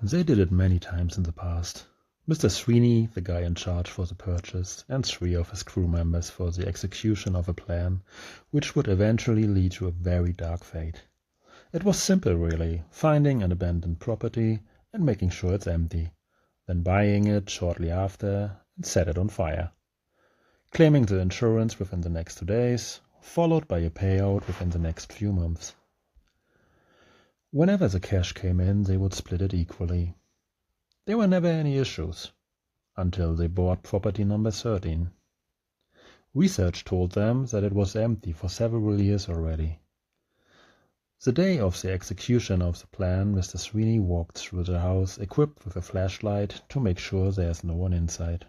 They did it many times in the past. Mr. Sweeney, the guy in charge for the purchase, and 3 of his crew members for the execution of a plan which would eventually lead to a very dark fate. It was simple, really, finding an abandoned property and making sure it's empty, then buying it shortly after and set it on fire. Claiming the insurance within the next 2 days, followed by a payout within the next few months. Whenever the cash came in, they would split it equally. There were never any issues, until they bought property number 13. Research told them that it was empty for several years already. The day of the execution of the plan, Mr. Sweeney walked through the house equipped with a flashlight to make sure there's no one inside.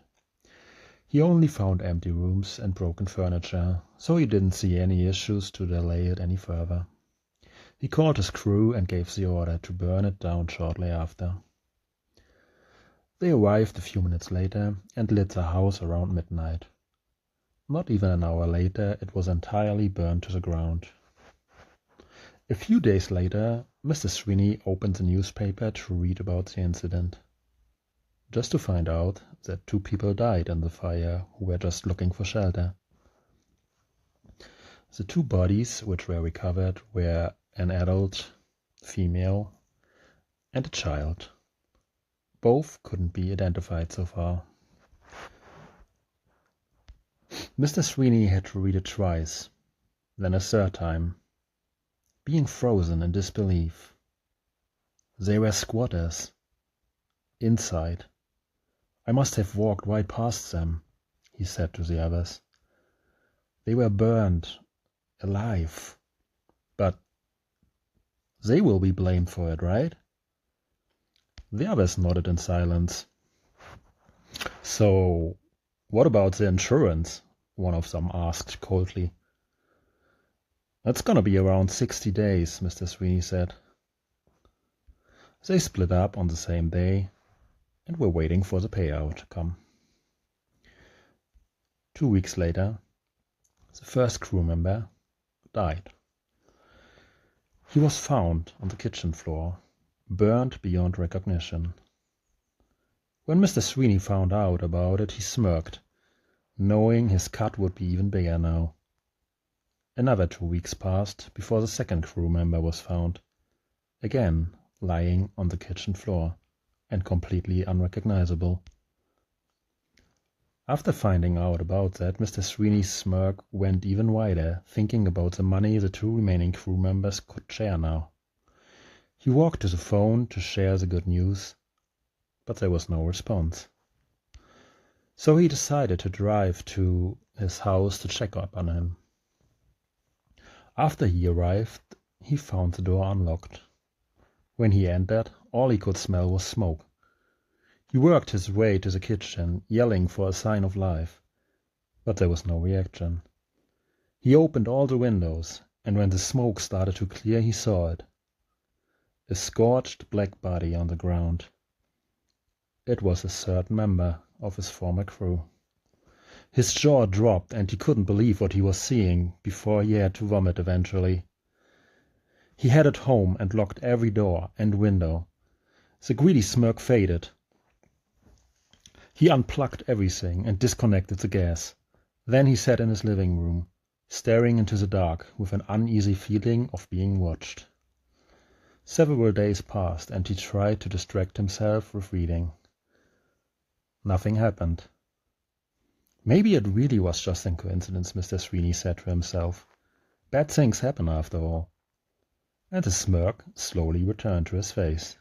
He only found empty rooms and broken furniture, so he didn't see any issues to delay it any further. He called his crew and gave the order to burn it down shortly after. They arrived a few minutes later and lit the house around midnight. Not even an hour later, it was entirely burned to the ground. A few days later, Mr. Sweeney opened the newspaper to read about the incident, just to find out that 2 people died in the fire who were just looking for shelter. The 2 bodies which were recovered were an adult female and a child. Both couldn't be identified so far. Mr. Sweeney had to read it twice, then a 3rd time, being frozen in disbelief. They were squatters. Inside. I must have walked right past them, he said to the others. They were burned, alive. But they will be blamed for it, right? The others nodded in silence. So, what about the insurance? One of them asked coldly. That's gonna be around 60 days, Mr. Sweeney said. They split up on the same day and were waiting for the payout to come. 2 weeks later, the first crew member died. He was found on the kitchen floor, burned beyond recognition. When Mr. Sweeney found out about it, he smirked, knowing his cut would be even bigger now. Another 2 weeks passed before the second crew member was found, again lying on the kitchen floor and completely unrecognizable. After finding out about that, Mr. Sweeney's smirk went even wider, thinking about the money the 2 remaining crew members could share now. He walked to the phone to share the good news, but there was no response. So he decided to drive to his house to check up on him. After he arrived, he found the door unlocked. When he entered, all he could smell was smoke. He worked his way to the kitchen, yelling for a sign of life, but there was no reaction. He opened all the windows, and when the smoke started to clear, he saw it. A scorched black body on the ground. It was a 3rd member of his former crew. His jaw dropped and he couldn't believe what he was seeing before he had to vomit eventually. He headed home and locked every door and window. The greedy smirk faded. He unplugged everything and disconnected the gas. Then he sat in his living room, staring into the dark with an uneasy feeling of being watched. Several days passed and he tried to distract himself with reading. Nothing happened. Maybe it really was just a coincidence, Mr. Sweeney said to himself. Bad things happen after all. And the smirk slowly returned to his face.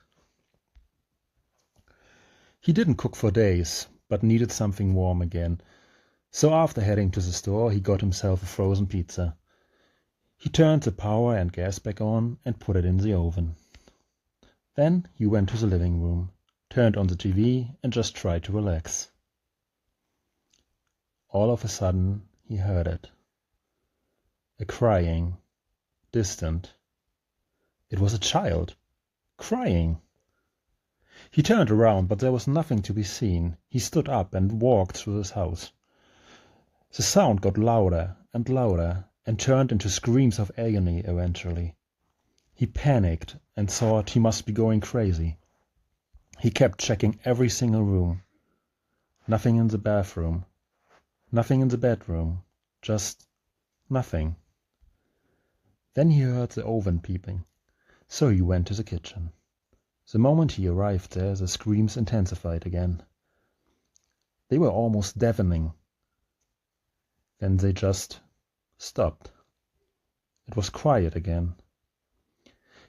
He didn't cook for days, but needed something warm again. So after heading to the store, he got himself a frozen pizza. He turned the power and gas back on and put it in the oven. Then he went to the living room, turned on the TV and just tried to relax. All of a sudden, he heard it. A crying, distant. It was a child, crying. He turned around, but there was nothing to be seen. He stood up and walked through his house. The sound got louder and turned into screams of agony eventually. He panicked and thought he must be going crazy. He kept checking every single room. Nothing in the bathroom. Nothing in the bedroom. Just nothing. Then he heard the oven peeping, so he went to the kitchen. The moment he arrived there, the screams intensified again. They were almost deafening. Then they just stopped. It was quiet again.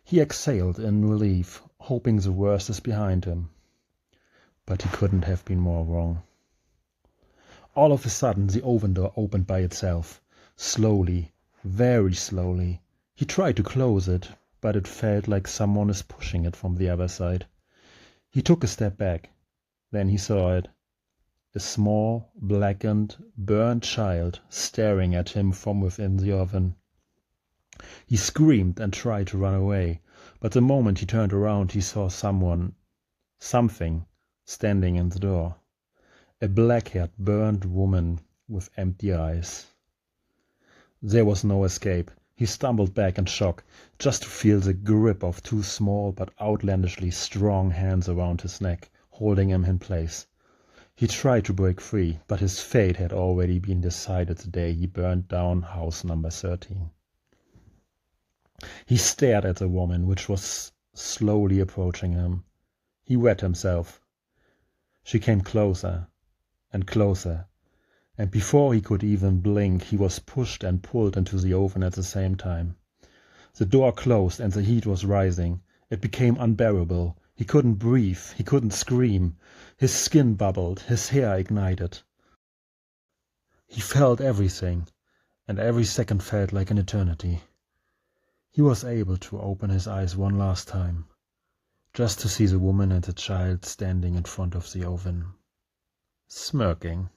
He exhaled in relief, hoping the worst is behind him. But he couldn't have been more wrong. All of a sudden, the oven door opened by itself, slowly, very slowly. He tried to close it, but it felt like someone is pushing it from the other side. He took a step back. Then he saw it. A small, blackened, burned child staring at him from within the oven. He screamed and tried to run away, but the moment he turned around he saw something, standing in the door. A black-haired, burned woman with empty eyes. There was no escape. He stumbled back in shock, just to feel the grip of two small but outlandishly strong hands around his neck, holding him in place. He tried to break free, but his fate had already been decided the day he burned down house number 13. He stared at the woman, which was slowly approaching him. He wet himself. She came closer and closer, and before he could even blink, he was pushed and pulled into the oven at the same time. The door closed and the heat was rising. It became unbearable. He couldn't breathe. He couldn't scream. His skin bubbled. His hair ignited. He felt everything, and every second felt like an eternity. He was able to open his eyes one last time, just to see the woman and the child standing in front of the oven, smirking.